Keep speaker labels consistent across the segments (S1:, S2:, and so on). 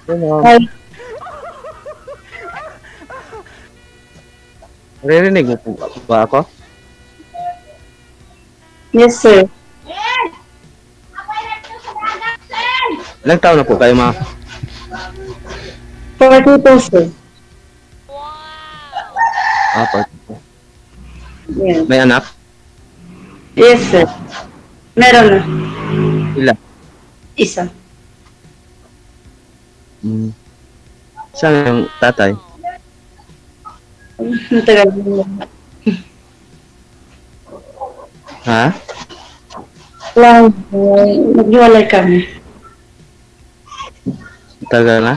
S1: Hi.
S2: Naririnig mo po ba ako?
S1: Yes, sir.
S2: Ilang taon na po kayo, ma'am?
S1: 42, sir.
S2: Ah,
S1: Yes.
S2: may anak?
S1: Yes, sir. Meron na.
S2: Ilan?
S1: Isa.
S2: Saan yung tatay?
S1: Ang tagal mo.
S2: Ha?
S1: Wow. Naghiwalay kami.
S2: Tagal na?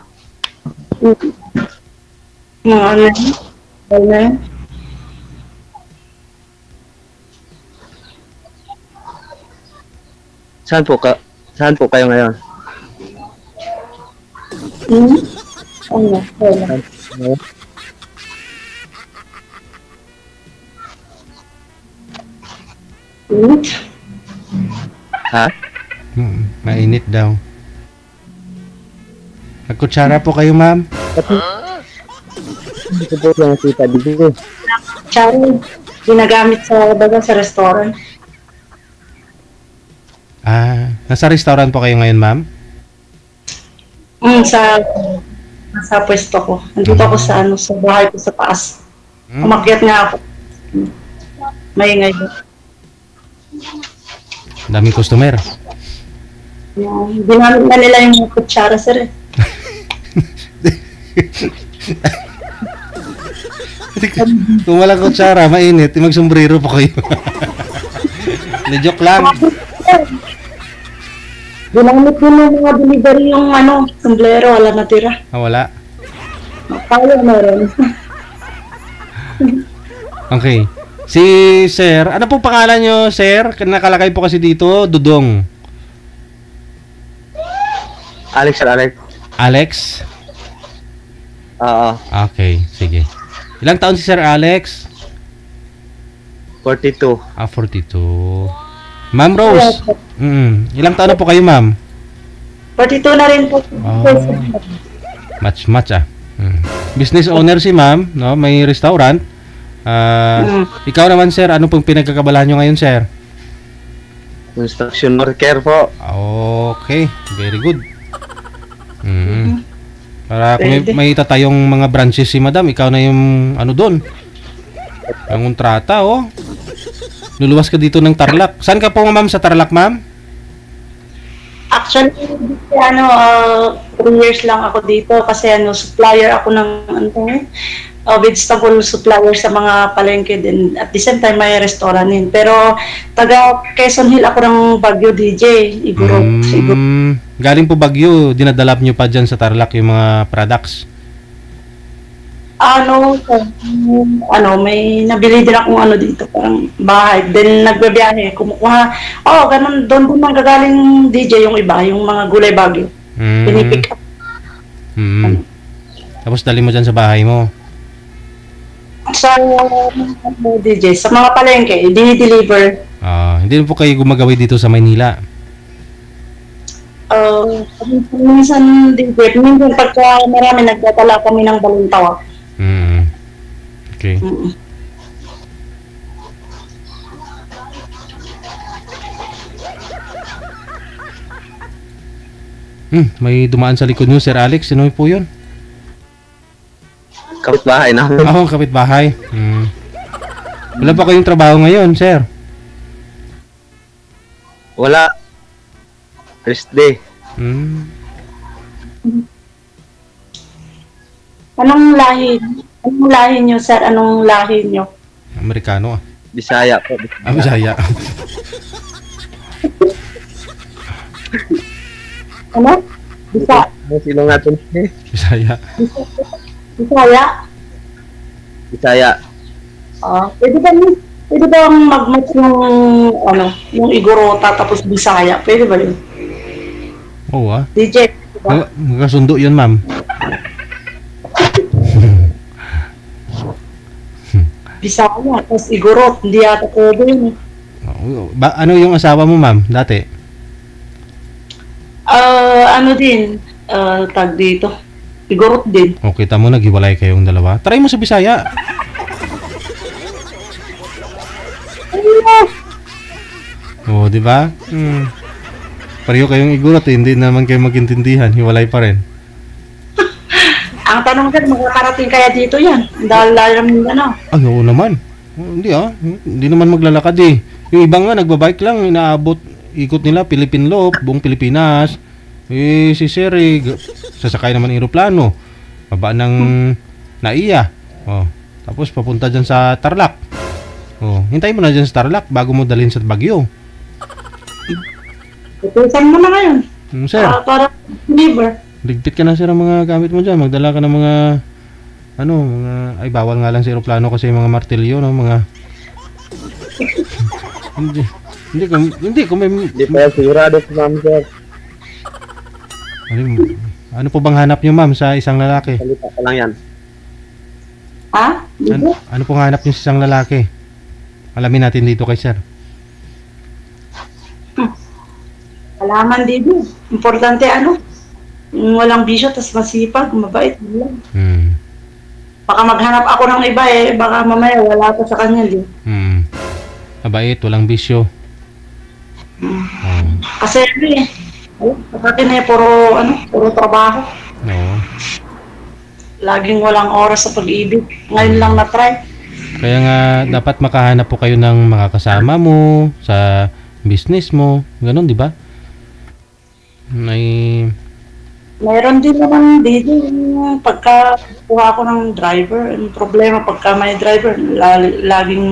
S1: Mga ano. Ano.
S2: Saan po kayo ngayon?
S1: Ano. Wala.
S2: Ha?
S3: Mainit daw. Nagkutsara po kayo, ma'am?
S2: Ito po yung kita dito.
S1: Chari. Ginagamit sa baga sa restaurant.
S3: Nasa restaurant po kayo ngayon, ma'am?
S1: Sa pwesto ko. Nandito ako sa sa bahay ko sa taas. Umakyat nga ako. Maingay doon.
S3: Daming customer.
S1: Ginamit na nila yung kutsara, sir.
S3: Kung walang kutsara, mainit. Magsombrero po kayo. Joke lang.
S1: Ginamit ko ng mga delivery yung sombrero, wala natira.
S3: Wala.
S1: Kaya meron.
S3: Okay. Si Sir, ano po pangalan nyo, Sir? Nakalagay po kasi dito, Dudong.
S2: Alex, sir, Alex.
S3: Alex?
S2: Oo.
S3: Okay, sige. Ilang taon si Sir Alex?
S2: 42.
S3: 42. Ma'am Rose? Ilang taon na po kayo, ma'am?
S1: 42 na rin po.
S3: Match Business owner si ma'am, no? May restaurant. Ikaw naman, sir, ano pong pinagkakabalahan nyo ngayon, sir?
S2: Construction worker po.
S3: Okay, very good. Para kung may tatayong mga branches si madam, ikaw na yung doon. Ang kontrata, Luluwas ka dito ng Tarlac. Saan ka po, ma'am, sa Tarlac, ma'am?
S1: Actually, 3 years lang ako dito kasi supplier ako ng vegetable supplier sa mga palengke din. At the same time, may restaurant din. Pero taga Quezon Hill ako ng Baguio, DJ. Iguro.
S3: Galing po Baguio, dinadalap nyo pa dyan sa Tarlac yung mga products?
S1: May nabili din akong dito, parang bahay. Then nagbabiyahe, kumukuha. Ganun, doon nang gagaling DJ yung iba, yung mga gulay Baguio. Pinipick up.
S3: Tapos dali mo dyan sa bahay mo?
S1: Sa DJ, sa mga palengke, dini-deliver.
S3: Hindi po kayo gumagawi dito sa Maynila?
S1: Minsan DJ, minsan pagka marami nagtatala kami ng Baluntawa.
S3: Okay. May dumaan sa likod nyo, Sir Alex. Sino po yun?
S2: Kapitbahay namin.
S3: Kapitbahay. Wala pa kayong trabaho ngayon, sir?
S2: Wala. Rest day.
S1: Anong lahi nyo, sir? Anong lahi nyo?
S3: Amerikano
S2: Bisaya po.
S3: Bisaya.
S1: Ano? Bisaya.
S2: Sino nga ito?
S3: Bisaya.
S1: Bisaya?
S2: Bisaya.
S1: Pwede ba mag-match yung Igorota tapos Bisaya? Pwede ba yun?
S3: Oo
S1: DJ,
S3: diba? Magkasundo yun, ma'am.
S1: Bisaya, tapos Igorot, hindi yata pwede yun.
S3: Ano yung asawa mo, ma'am, dati?
S1: Din, tag dito. Siguro din.
S3: O, kita mo, naghiwalay kayong dalawa. Try mo sa Bisaya. O, di ba? Pareho kayong igurot, hindi naman kayo magintindihan. Hiwalay pa rin.
S1: Ang tanong dyan, makakarating kaya dito yan? Dahil lalang yung ano.
S3: Ay, oo naman. Hindi hindi naman maglalakad eh. Yung iba nga, nagbabike lang, inaabot, ikot nila, Philippine Loop, buong Pilipinas. Eh, si Sir, sasakay naman ng aeroplano. Baba ng Naiya. Oh, tapos papunta dyan sa Tarlac. Oh, hintayin mo na dyan sa Tarlac bago mo dalhin sa Baguio.
S1: Tutusan mo na ngayon.
S3: Sir,
S1: Para deliver.
S3: ligpit ka na sir ang mga gamit mo dyan. Magdala ka ng mga, mga, ay bawal nga lang sa aeroplano kasi yung mga martilyo, no, mga, hindi ko may,
S2: Hindi pa sigurado si ma'am, sir.
S3: ano po bang hanap nyo ma'am sa isang lalaki?
S2: Salita pa lang yan.
S1: Ha? Dito?
S3: Ano pong hanap nyo sa isang lalaki? Alamin natin dito kay sir.
S1: Alaman dito. Importante walang bisyo, tas masipag, mabait. Baka maghanap ako ng iba baka mamaya wala pa sa kanya din.
S3: Mabait, walang bisyo.
S1: Kasi sa akin puro trabaho.
S3: Oo.
S1: Laging walang oras sa pag-ibig. Ngayon lang na-try.
S3: Kaya nga, dapat makahanap po kayo ng mga kasama mo, sa business mo, ganun, di ba?
S1: Mayroon din naman dito pagka kuha ko ng driver. Ang problema pagka may driver, laging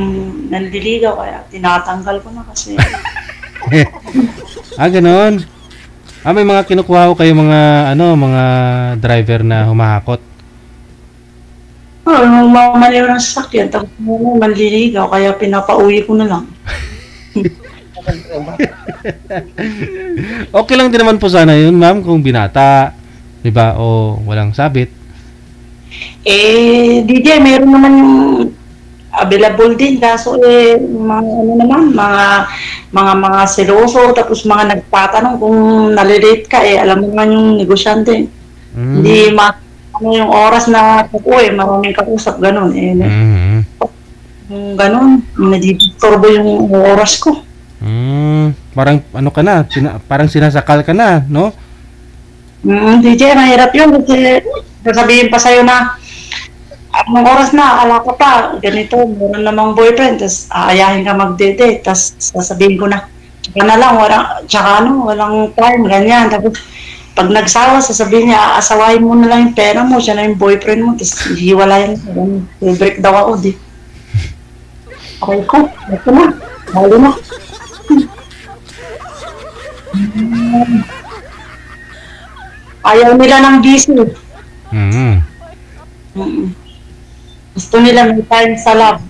S1: nandiligaw kaya tinatanggal ko na kasi.
S3: Ganun. May mga kinukuha ko kayo mga driver na humahakot.
S1: Mamaliw ng sasakyan, tapos manliligaw kaya pinapauwi ko na lang.
S3: Okay lang din naman po sana yun, ma'am, kung binata, 'di ba? O walang sabit.
S1: DJ, meron naman yung available din kaso mga seloso tapos mga nagtatanong kung nalilate ka alam mo naman yung negosyante. Hindi yung oras na maraming kausap ganun ganun, nadidisturbo yung oras ko.
S3: Parang ka na, parang sinasakal ka na, no?
S1: DJ, mahirap yun kasi sasabihin pa sa'yo na anong oras na, ala ka pa, ganito, meron namang boyfriend, tapos aayahin ka mag-date, tapos sasabihin ko na, tsaka na lang, walang time, ganyan, tapos pag nagsawa, sasabihin niya, aasawahin mo na lang yung pera mo, siya na yung boyfriend mo, tapos hiwalayan, break daw ako, di. Okay ko, ito na, halo na. Ayaw nila ng busy. Gusto nila may time sa lab.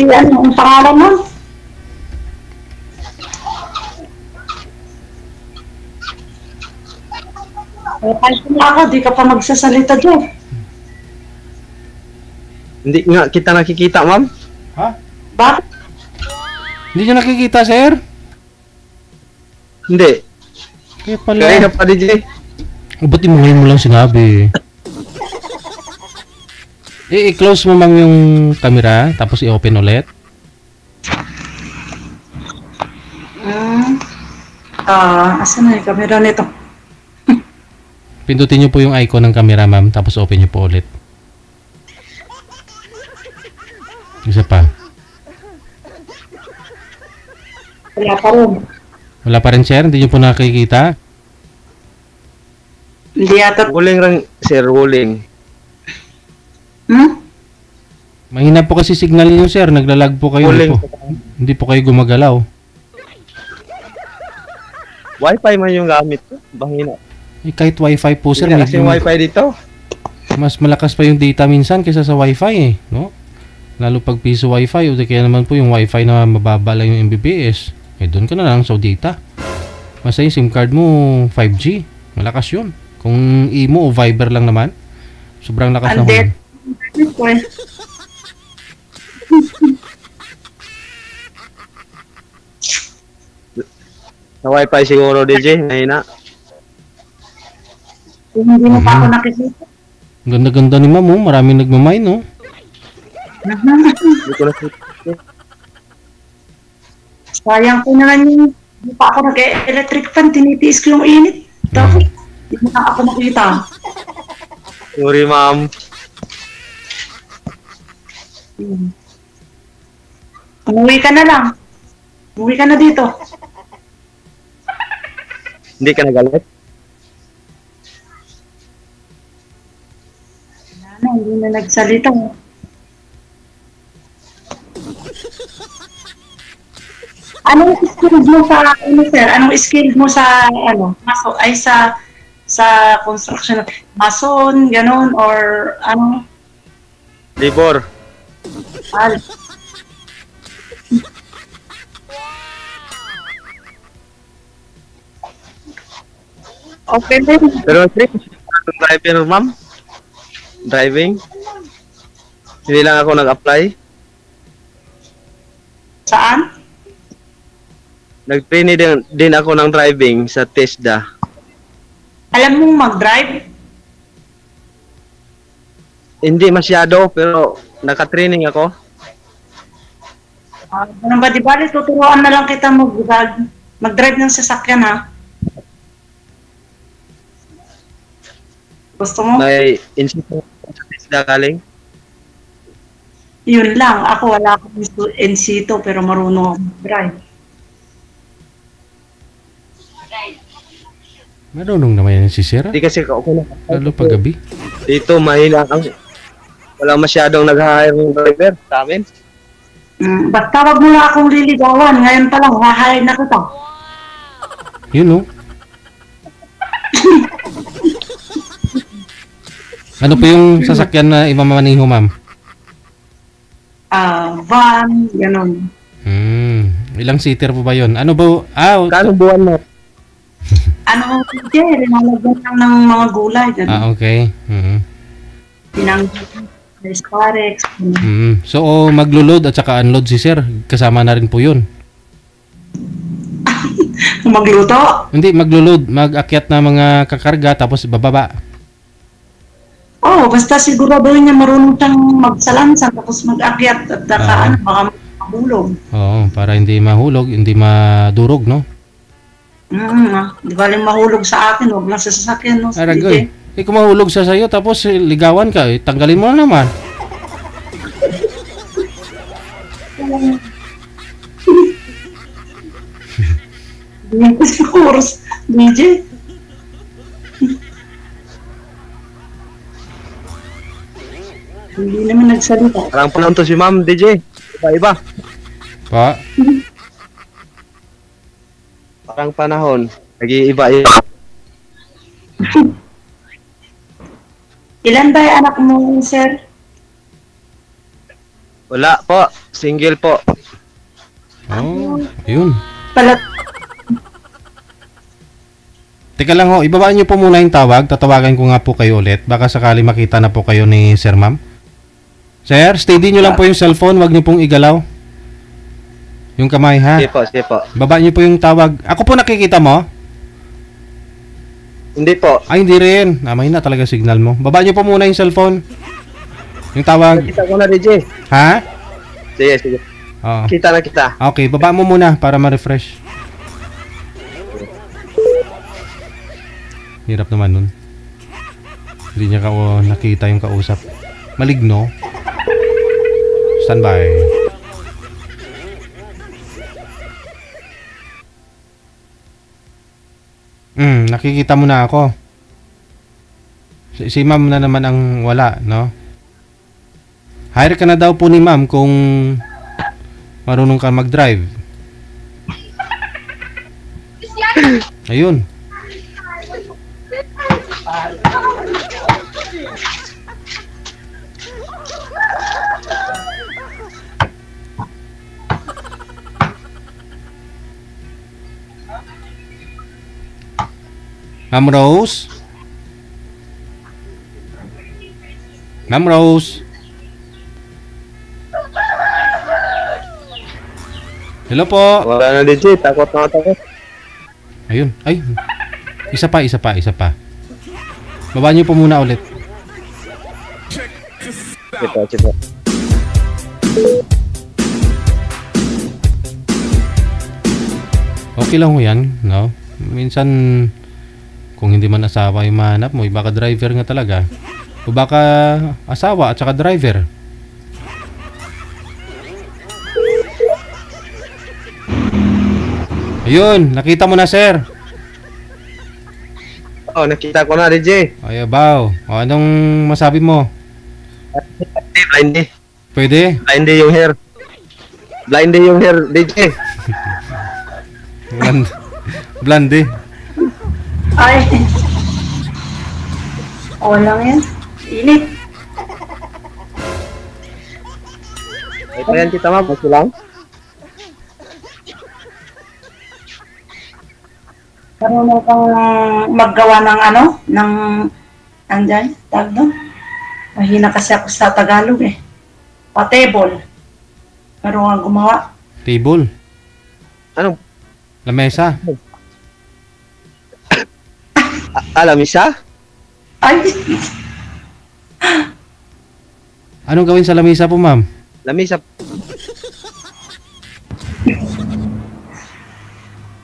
S1: Ang pangalan mo? Kahit na ako, di ka pa magsasalita dyan.
S2: Hindi nga kita nakikita, ma'am.
S3: Ha?
S1: Bakit?
S3: Hindi nyo nakikita, sir?
S2: Hindi.
S3: Kaya pala.
S2: Kaya pa, DJ.
S3: Ba't mo ngayon mo lang sinabi? I-close mo mang yung camera, tapos i-open ulit.
S1: Asan na yung camera nito?
S3: Pindutin nyo po yung icon ng camera, ma'am, tapos open nyo po ulit. Isa pa.
S1: Wala pa rin.
S3: Wala pa rin, sir? Hindi nyo po nakikita?
S1: Hindi yata.
S2: Rolling lang, sir, rolling.
S3: Mahina po kasi signal niyo, sir. Naglalag po kayo. Hindi po kayo gumagalaw.
S2: Wi-Fi man yung gamit ko. Bangina.
S3: Kahit wifi po, sir.
S2: Hindi kasi wifi dito.
S3: Mas malakas pa yung data minsan kaysa sa wifi no? Lalo pag piso wifi o kaya naman po yung wifi na mababa lang yung Mbps. Doon ka na lang sa data. Basta yung SIM card mo 5G. Malakas yun. Kung imo o Viber lang naman, sobrang lakas na hulog.
S2: Sa wifi siguro, DJ. Mahina.
S1: Kung hindi mo pa ako nakikita.
S3: Ganda-ganda ni ma'am, oh. Maraming nagmamine, no?
S2: Hindi ko na
S1: Sayang ko naman yung hindi pa ako nag-electric fan, tinitiis ko yung init. Tapos, hindi mo na ako makita.
S2: Sorry, ma'am.
S1: Umuwi ka na lang. Umuwi ka na dito.
S2: Hindi ka nagalit?
S1: Wala na, hindi na nagsalita. Anong skill mo sa, ano sir, anong skill mo sa, ano, maso, ay sa construction, mason, ganon, or ano,
S2: Libor.
S1: al. Okay din.
S2: Pero trip, driver, ma'am? Driving? Hindi lang ako nag-apply.
S1: Saan?
S2: Nag-trainee din ako ng driving sa TESDA.
S1: Alam mong mag-drive?
S2: Hindi masyado, pero naka-training ako.
S1: Ano ba, di ba, tuturuan na lang kita mag-drive ng sasakyan, ha? Gusto mo?
S2: May insito sa TESDA galing.
S1: Yun lang. Ako wala akong ensito pero marunong ako mag-drive.
S3: Marunong naman yan si Sir.
S2: Hindi kasi ako na.
S3: Lalo pag gabi.
S2: Dito, mahina ang... Wala masyadong nag-hire ng driver sa amin.
S1: Basta wag mo na akong liligawan. Ngayon pa lang, hahayin na kita.
S3: Yun, no? Ano po yung sasakyan na imamaniho, ma'am?
S1: Van, gano'n.
S3: Ilang seater po ba yun? Ano ba?
S2: Kano buwan mo?
S1: Ano, hindi, rinalagyan lang ng mga gulay.
S3: Okay.
S1: Pinanggalan, Sparex.
S3: So, maglo-load at saka unload si Sir. Kasama na rin po yun.
S1: Magluto?
S3: Hindi, maglo-load. Mag-akyat na mga kakarga tapos bababa.
S1: Basta siguraduhin niya marunong siyang magsalansan tapos mag-akyat at saka baka mahulog.
S3: Oo, para hindi mahulog, hindi madurog, no?
S1: Di ba lang mahulog sa akin, huwag lang sa sasakyan, no?
S3: Aragoy. Kung mahulog sa sayo tapos ligawan ka, tanggalin mo na naman.
S1: Hindi ko siguro, DJ. Hindi naman nagsalita.
S2: Parang panahon to si ma'am, DJ. Iba-iba.
S3: Pa?
S2: Parang panahon. Nag-iiba-iba.
S1: Ilan ba yung anak mo, sir?
S2: Wala po. Single po.
S3: Yun.
S1: Pala,
S3: Teka lang ho, ibabaan niyo po muna yung tawag. Tatawagan ko nga po kayo ulit. Baka sakali makita na po kayo ni Sir, ma'am. Sir, steady niyo lang po yung cellphone. Wag niyo pong igalaw. Yung kamay, ha?
S2: Sige po, sige po.
S3: Baba niyo po yung tawag. Ako po nakikita mo?
S2: Hindi po.
S3: Ay, hindi rin. Namay na talaga signal mo. Baba niyo po muna yung cellphone. Yung tawag.
S2: Nakita ko na, DJ.
S3: Ha?
S2: Sige, sige.
S3: Oo.
S2: Kita na kita.
S3: Okay, baba mo muna para ma-refresh. Hirap naman nun. Hindi niya nakita yung kausap. Maligno. Standby. Nakikita mo na ako. Si ma'am na naman ang wala, no? Hire ka na daw po ni ma'am kung marunong ka mag-drive. Ayun. Ma'am Rose? Ma'am Rose? Hello po.
S2: Wala na DJ, takot na ako.
S3: Ayun. Ay. Isa pa. Baba niyo po muna ulit.
S2: Ito.
S3: Okay lang ho yan, no? Minsan, kung hindi man asawa yung mahanap mo, baka driver nga talaga. O baka asawa at saka driver. Ayun, nakita mo na, sir.
S2: Oh, nakita ko na DJ.
S3: Ay, abaw. O, anong masabi mo?
S2: Blindie.
S3: Pwede?
S2: Blindie yung hair. Blindie yung hair DJ.
S3: Blondie.
S1: Ay. O lang yan. Init.
S2: Ito yan kita ma'am, kasi lang.
S1: Marunong kang maggawa ng ano? Ng, andyan, tag doon. Mahina kasi ako sa Tagalog eh. Patable. Marunong kang gumawa.
S3: Table.
S2: Anong?
S3: Lamesa.
S2: Lamisa?
S1: Ay!
S3: Anong gawin sa lamesa po, ma'am?
S2: Lamisa.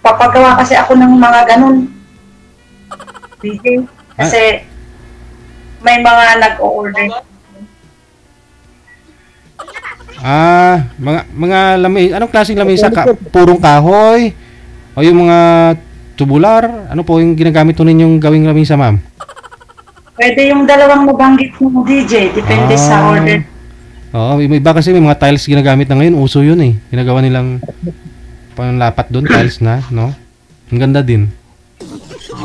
S1: Papagawa kasi ako ng mga ganun. DJ. Kasi may mga nag-o-order.
S3: Mga lamesa. Anong klaseng lamesa? Purong kahoy? O yung mga tubular? Ano po yung ginagamit po ninyong gawing lamesa, ma'am?
S1: Pwede yung dalawang nabanggit mo, DJ. Depende sa order.
S3: Oo, iba kasi may mga tiles ginagamit na ngayon. Uso yun eh. Ginagawa nilang panlapat doon, tiles na, no? Ang ganda din.
S1: Yung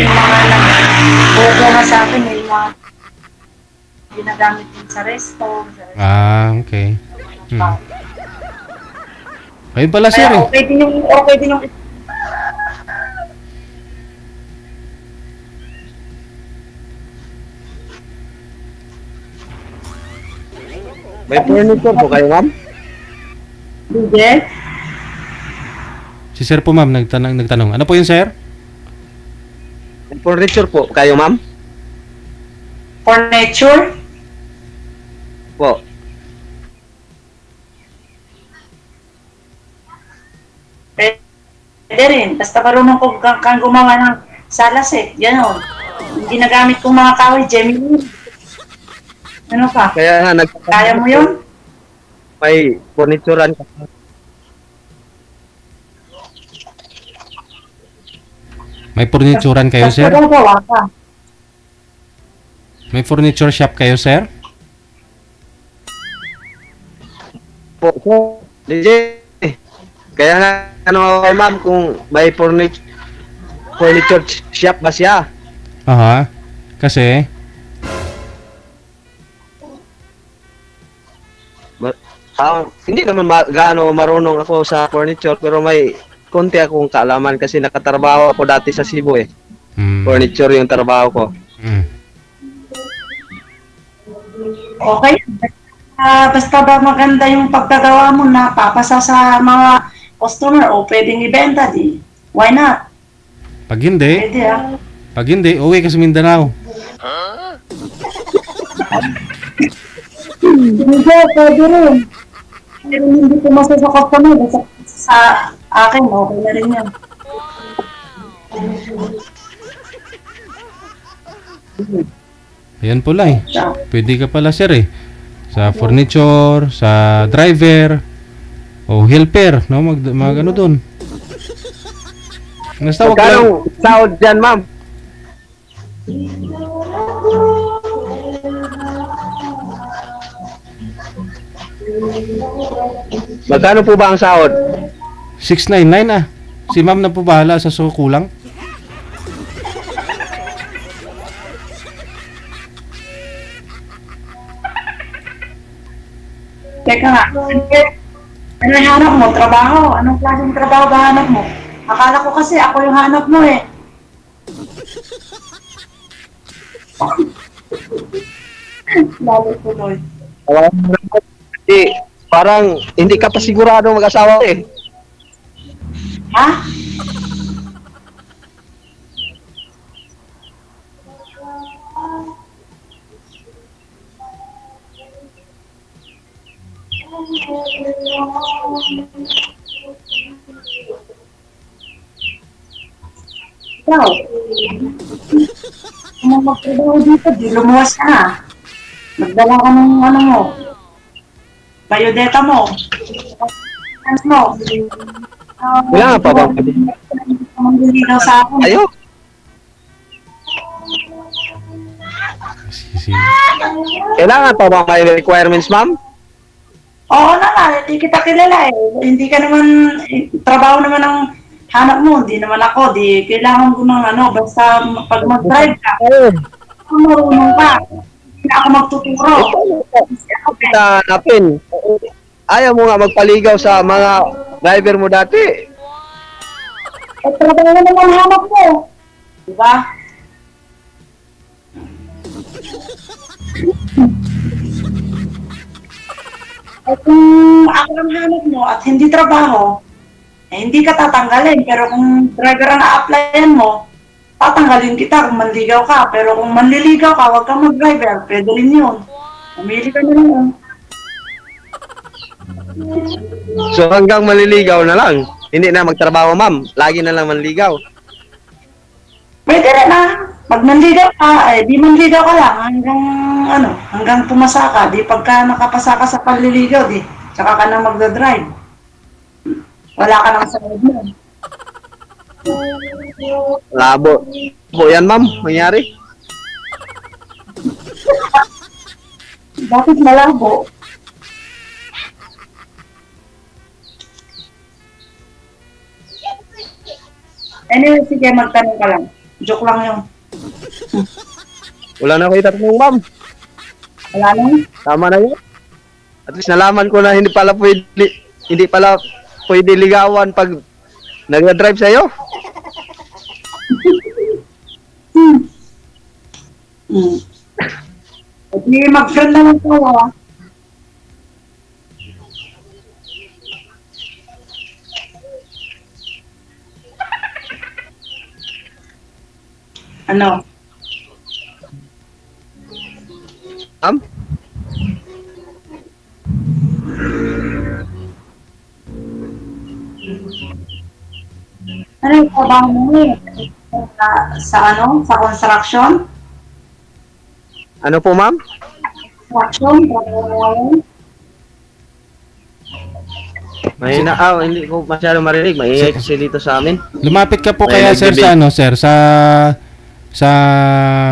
S1: mga nag-order nga sa akin, yung mga ginagamit din sa resto.
S3: Okay. Ayun pala, sir
S1: Kaya
S3: eh.
S1: okay din yung
S2: May furniture po kayo ma'am?
S1: DJ.
S3: Si sir po, ma'am, nagtanong. Ano po yun, sir?
S2: May furniture po kayo ma'am?
S1: Furniture.
S2: Po.
S1: Pwede rin. Basta marunong kang gumawa ng salas eh. Yan o. Ginagamit kong mga kahoy, Gemini. Ano pa?
S2: Kaya nga
S1: Kaya mo yun?
S2: may furniturean ka.
S3: May furniturean kayo, sir?
S1: Basta gawa ka.
S3: May furniture shop kayo, sir?
S2: Po. DJ. Kaya nga ano ma'am kung may furniture shop ba siya?
S3: Aha. Kasi?
S2: Hindi naman gaano marunong ako sa furniture pero may konti akong kaalaman kasi nakatrabaho ako dati sa Cebu eh. Furniture yung trabaho ko.
S1: Okay. Basta ba maganda yung pagkagawa mo na papasa sa mga customer o pwedeng ibenta di. Why not?
S3: Pag hindi,
S1: Pwede ah.
S3: pag hindi, uwi ka sa Mindanao.
S1: Hindi, pwede rin. Pero hindi ko sa customer. Basta sa akin, okay na rin yan.
S3: Ayan pala eh. Pwede ka pala, sir eh. Sa furniture, sa driver, o helper, no? Mag ano dun. Basta wag lang.
S2: Magkano sahod dyan ma'am? Magkano po ba ang sahod?
S3: 699 ah. Si ma'am na po bahala sa kulang.
S1: Teka nga. Ano yung hanap mo? Trabaho? Anong klaseng trabaho ba hanap mo? Akala ko kasi ako yung hanap mo eh. Lalo tuloy.
S2: Hindi, parang hindi ka pa sigurado mag-asawa eh.
S1: Ha? Ikaw, kung magtrabaho dito, di lumuwas ka na. Magdala ka ng ano mo, biodata mo, mo.
S2: Kailangan pa ba?
S1: Mangliligaw sa akin.
S2: Ayo.
S3: Sige.
S2: Kailangan pa ba may requirements, ma'am?
S1: Oo naman, hindi kita kilala eh. Hindi ka naman, trabaho naman ang hanap mo, hindi naman ako, di kailangan ko ng ano, basta pag mag-drive ka, kung marunong ka, hindi na ako magtuturo.
S2: Kita napin. Ayaw mo nga magpaligaw sa mga driver mo dati.
S1: Eh, trabaho naman hanap mo. Diba? Eh, kung ako ang hanap mo at hindi trabaho, eh, hindi ka tatanggalin. Pero kung driver ang a-applyan mo, tatanggalin kita kung manligaw ka. Pero kung manliligaw ka, huwag kang mag-driver. Pwede rin yun. Pumili ka na lang.
S2: So hanggang maliligaw na lang. Hindi na magtrabaho, ma'am. Lagi na lang manligaw.
S1: Pwede rin pag manligaw ka, di manligaw ka lang hanggang pumasa ka. Di pagka nakapasa ka sa panliligaw, di tsaka ka na magdadrive. Wala ka nang sarod mo.
S2: Labo. Po yan, ma'am. Mangyari.
S1: Bakit malabo? Anyway, sige, magtanong ka lang. Joke lang yun.
S2: Wala na ako itatanong, ma'am.
S1: Wala lang.
S2: Tama na yun. At least nalaman ko na hindi pala pwede ligawan pag nag-drive sa'yo.
S1: Hindi mag-friend naman tayo, Ano?
S2: Ma'am?
S1: Ano yung trabaho mo eh? Sa construction?
S2: Ano po, ma'am?
S1: Construction? Trabaho mo?
S2: Mahina, hindi ko masyadong marinig. Maingay kasi dito sa amin.
S3: Lumapit ka po kaya sir sa sa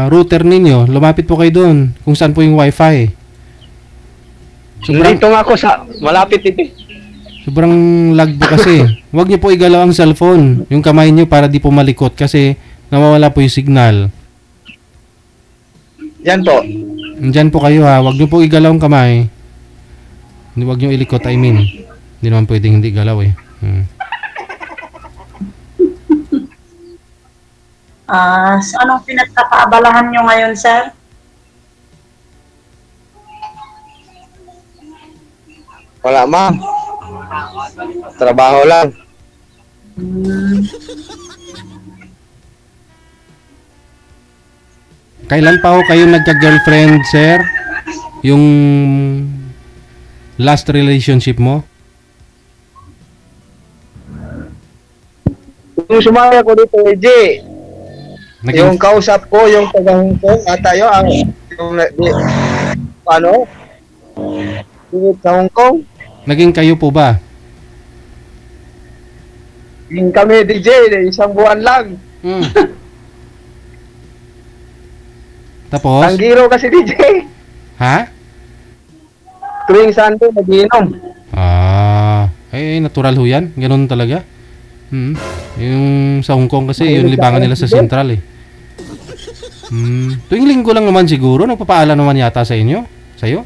S3: router ninyo. Lumapit po kayo doon kung saan po yung wifi.
S2: Dito nga ako sa malapit dito.
S3: Sobrang lag po kasi. Huwag niyo po igalaw ang cellphone, yung kamay niyo para di po malikot kasi nawawala po yung signal.
S2: Yan po.
S3: Diyan po kayo ha. Huwag niyo po igalaw ang kamay. Huwag niyo ilikot, I mean. Hindi naman pwedeng hindi galaw eh.
S1: So anong pinagkakaabalahan nyo ngayon, sir?
S2: Wala, ma'am. Trabaho lang.
S3: Kailan pa ho kayo nagka-girlfriend, sir? Yung last relationship mo?
S2: Yung sumaya ko dito, EJ. Yung kausap ko, yung taga-Hong Kong, at tayo, sa Hong Kong.
S3: Naging kayo po ba?
S2: Yung kami, DJ, isang buwan lang.
S3: Tapos?
S2: Tanggiro kasi, DJ.
S3: Ha?
S2: Tuwing Sunday, nag-inom.
S3: Natural ho yan. Ganun talaga. Yung sa Hong Kong kasi, yung libangan nila sa Central eh. Tuwing linggo lang naman siguro, nagpapaalam naman yata sa inyo? Sa'yo?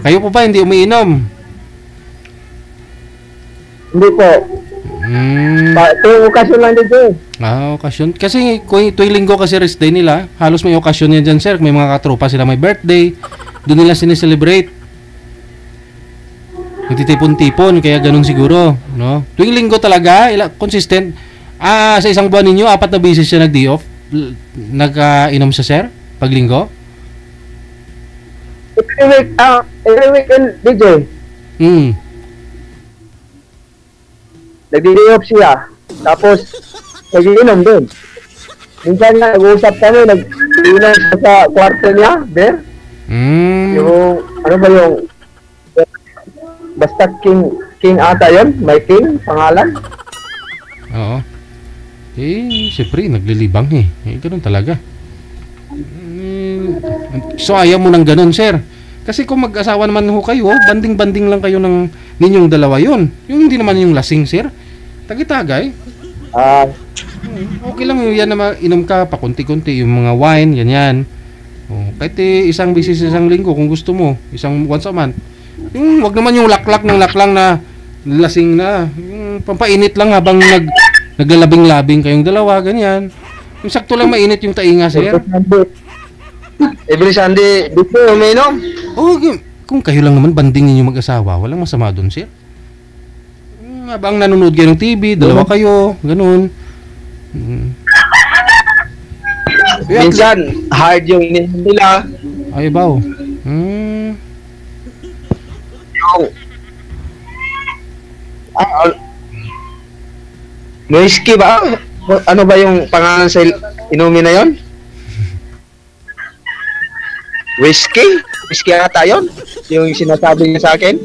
S3: Kayo po ba hindi umiinom?
S2: Hindi po. Tuwing okasyon lang dito.
S3: Okasyon. Kasi tuwing linggo kasi rest day nila. Halos may okasyon yan dyan, sir. May mga katropa sila may birthday. Doon nila sineselebrate. Nagtitipon-tipon, kaya ganun siguro, no? Tuwing linggo talaga, consistent. Sa isang buwan ninyo, 4 na beses siya nag-day off. Nag-inom siya, sir? Pag linggo?
S2: Every weekend, DJ. Nag-day off siya. Tapos, nag-inom din. Minsan nga, nag-uusap kami, nag-inom siya sa kwarto niya, Ber. Yung, ano ba yung, basta King ata yun? May King, pangalan?
S3: Oo. Siyempre, naglilibang ganun talaga. So, ayaw mo ng ganun, sir. Kasi kung mag-asawa naman ho kayo, banding-banding lang kayo ng ninyong dalawa yun. Yung hindi naman yung lasing, sir. Tagi-tagay. Okay lang yan na inom ka, pakunti-kunti, yung mga wine, ganyan. Kahit isang bisis isang linggo kung gusto mo, once a month. Yung wag naman yung laklak ng laklang na lasing na, yung pampainit lang habang naglalabing-labing kayong dalawa, ganyan. Yung sakto lang mainit yung tainga, sir.
S2: Every Sunday, dito uminom.
S3: Kung kayo lang naman banding ninyo mag-asawa, walang masama doon, sir. Habang nanonood kayo ng TV, dalawa kayo, ganun.
S2: Minsan, hard yung ininom nila.
S3: Ay, baw.
S2: Yung whiskey ba? Ano ba yung pangalan sa inumin na yon? Whiskey? Whiskey ata yun? Yung sinasabi niya sa akin?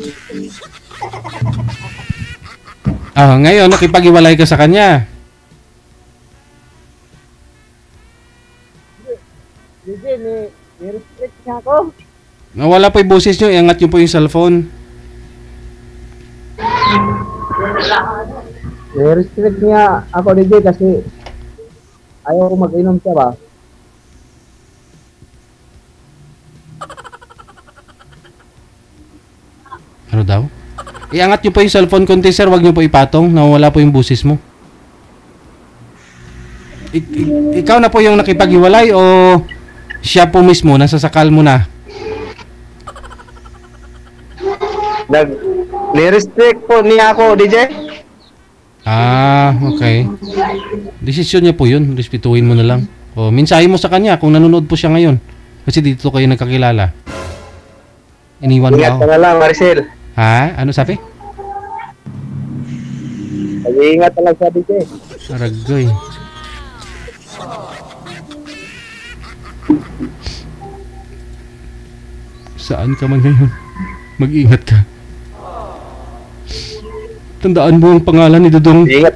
S3: Ngayon, nakipag-iwalay ka sa kanya.
S2: Hindi, ni-restrict niya ako.
S3: Nawala po yung boses nyo, iangat nyo po yung cellphone.
S2: Ni-restrict niya ako, DJ, kasi ayaw ko mag-inom siya ba?
S3: Ano daw? Iangat nyo po yung cellphone konti, sir. Huwag nyo po ipatong. Nawala po yung boses mo. Ikaw na po yung nakipag-iwalay o siya po mismo? Nasasakal mo na?
S2: Ni-restrict po niya ako, DJ.
S3: Okay. Desisyon niya po yun. Respetuhin mo na lang. O, mensahe mo sa kanya kung nanonood po siya ngayon. Kasi dito kayo nagkakilala. Iniwan mo
S2: Ingat
S3: ako.
S2: ka na lang, Maricel.
S3: Ano sabi?
S2: Mag-iingat na lang siya, DJ.
S3: Aragoy. Saan ka man ngayon? Mag-ingat ka. Tandaan mo ang pangalan ni Dodong.
S2: Ingat.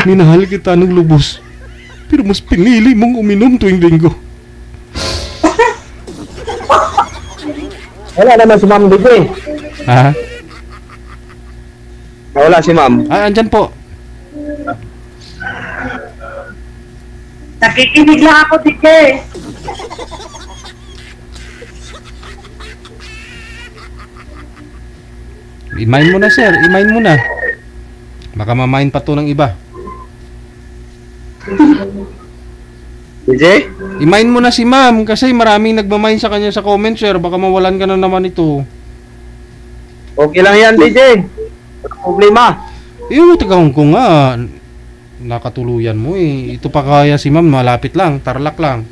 S3: Minahal kita ng lubos. Pero mas pinili mong uminom tuwing linggo.
S2: Wala naman si Ma'am, DJ. Wala si Ma'am.
S3: Andyan po.
S1: Nakikinig lang ako, DJ.
S3: I-mine mo na, sir. I-mine mo na. Baka ma-mine pa to ng iba.
S2: DJ?
S3: I-mine mo na si ma'am kasi maraming nagmamine sa kanya sa comment, sir. Baka mawalan ka na naman ito.
S2: Okay lang yan, DJ. Walang problema.
S3: Tagahong ko nga. Nakatuluyan mo eh. Ito pa kaya si ma'am, malapit lang. Tarlac lang.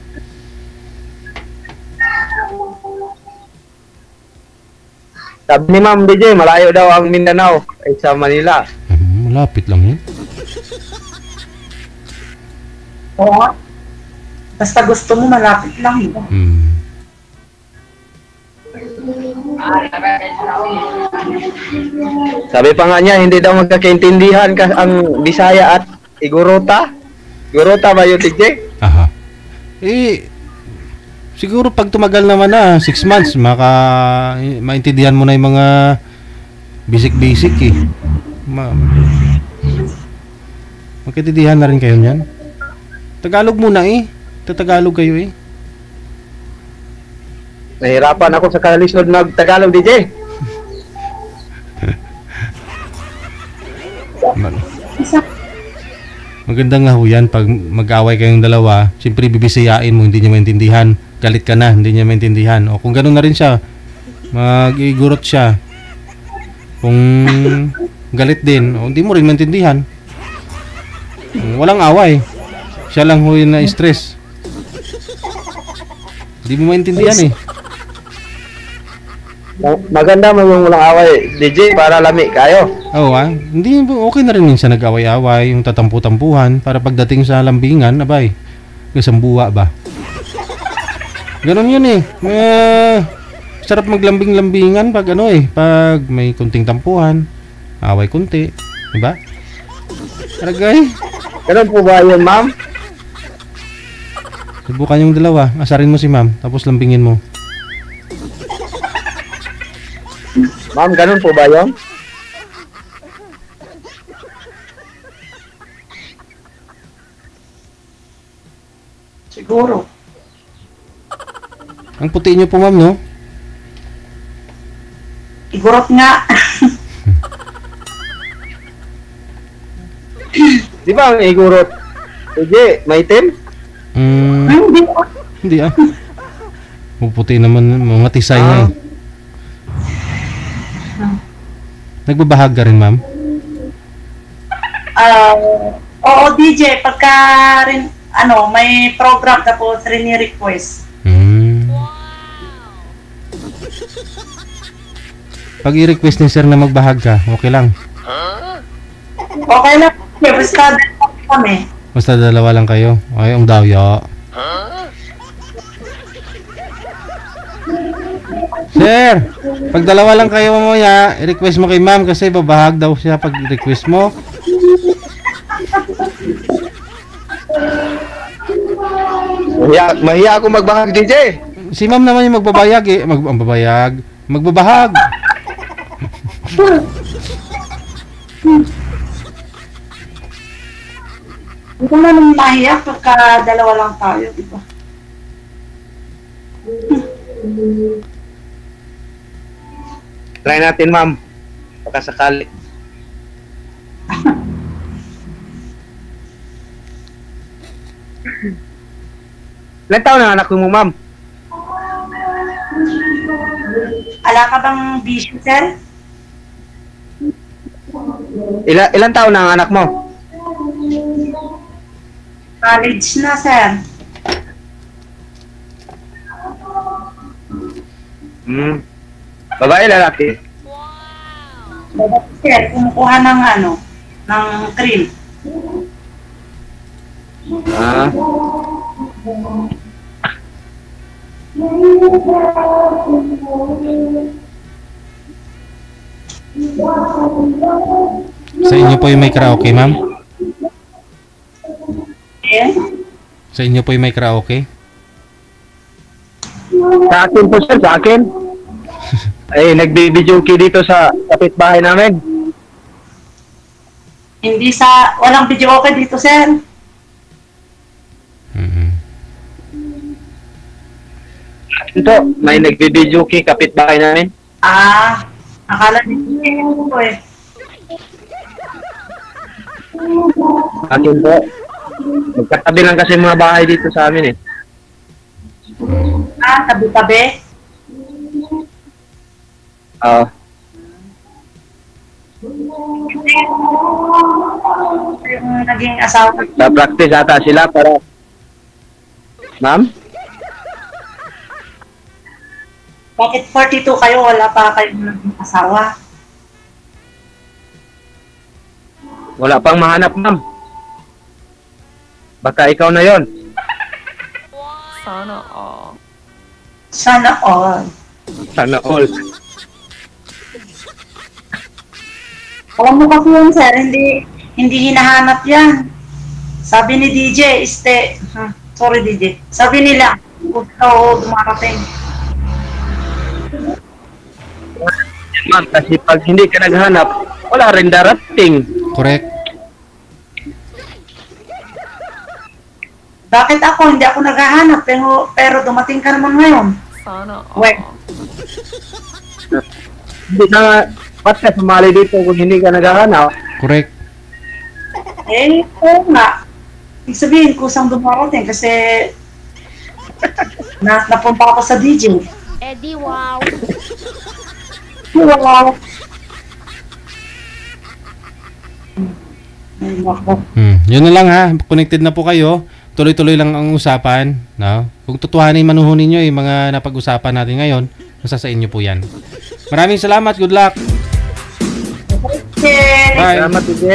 S2: Sabi ni Ma'am, DJ, malayo daw ang Mindanao ay sa Manila.
S3: Malapit lang yun.
S1: Oo. Basta gusto mo, malapit lang.
S2: Sabi pa nga niya, hindi daw magkakaintindihan ang Bisaya at Igorota. Igorota ba yun, DJ?
S3: Siguro pag tumagal naman na 6 months, maintindihan mo na yung mga basic eh. Magkaintindihan na rin kayo niyan. Tagalog muna eh. Tagalog kayo eh.
S2: Nahirapan ako sa kalisod nag-Tagalog, DJ.
S3: Maganda nga ho yan pag mag-away kayong dalawa. Siyempre bibisiyain mo, hindi niya maintindihan. galit ka na, hindi niya maintindihan. O kung gano'n na rin siya, mag-igurot siya. Kung galit din, o hindi mo rin maintindihan. Walang away. Siya lang ho yung na-stress. Hindi mo maintindihan eh.
S2: Maganda mo yung walang away, DJ, para lami kayo.
S3: Oo hindi, okay na rin minsan nag-away-away, yung tatampu-tampuhan, para pagdating sa lambingan, abay, kasambuwa ba? Ganon yun eh. Sarap maglambing-lambingan pag pag may kunting tampuhan, away kunti, diba? Aragay.
S2: Ganun po ba yun, ma'am?
S3: Subukan yung dalawa, asarin mo si ma'am, tapos lambingin mo.
S2: Ma'am, ganun po ba yun?
S1: Siguro.
S3: Ang puti niyo po, ma'am, no?
S1: Igurot nga.
S2: Di ba ang igurot? DJ, may itim?
S1: Hindi.
S3: Hindi Puputi naman, mga tisay na eh. Nagbabahag ka rin, ma'am?
S1: Oo, DJ, pagka rin, may program tapos rini-request.
S3: Pag i-request ni sir na magbahag ka, okay lang?
S1: Okay lang. Basta dalawa kami.
S3: Basta dalawa lang kayo. Ay, ang dawya. Sir, pag dalawa lang kayo mamaya, i-request mo kay ma'am kasi babahag daw siya pag i-request mo.
S2: Mahiya ako magbahag, DJ.
S3: Si ma'am naman yung magbabayag eh. Magbabahag.
S1: Hindi ko naman mahiya pagka dalawa lang tayo, di ba?
S2: Try natin, ma'am. Baka sakali. Ilan taon ang anak mo, ma'am?
S1: Ala ka bang bisyo, sir?
S2: Ilan taon ang anak mo?
S1: College na, sir.
S2: Babae, lalaki?
S1: Sir, kumukuha ng ng cream.
S3: Sa inyo po yung may karaoke, ma'am?
S1: Eh?
S3: Sa inyo po yung may karaoke?
S2: Sa akin po, sir, sa akin. Ay, nagbi-videoke dito sa kapitbahay namin.
S1: Walang video okay dito, sir.
S2: Ito, may nagbi-videoke kapitbahay namin.
S1: Akala nito ko eh.
S2: Akin po. Magkatabi lang kasi mga bahay dito sa amin eh.
S1: Tabi-tabi. Yung naging asawa.
S2: Na-practice ata sila para... Ma'am?
S1: Bakit 42 kayo, wala pa kayong naging asawa?
S2: Wala pang mahanap, ma'am. Baka ikaw na yon.
S4: Sana all.
S1: Sana all.
S2: Sana all.
S1: Alam mo kasi yun, sir, hindi hinahanap yan. Sabi ni DJ, sorry DJ, sabi nila, huwag ka dumarating.
S2: Ma'am, kasi pag hindi ka naghanap, wala rin darating.
S3: Correct.
S1: Bakit ako? Hindi ako naghahanap, pero dumating ka naman ngayon.
S4: Sana all.
S1: Wait.
S2: Hindi na nga, ba't ka sumali dito kung hindi ka naghahanap?
S3: Correct.
S1: Oo nga. Ibig sabihin, kusang dumarating kasi Napunta ako sa DJ.
S4: Eddie, wow.
S1: Wow. Ay, nako.
S3: Yun na lang ha. Connected na po kayo. Tuloy-tuloy lang ang usapan. No? Kung tutuhanin manuhunin nyo yung mga napag-usapan natin ngayon, nasa sa inyo po yan. Maraming salamat. Good luck.
S1: Okay.
S3: Bye.
S2: Salamat, DJ.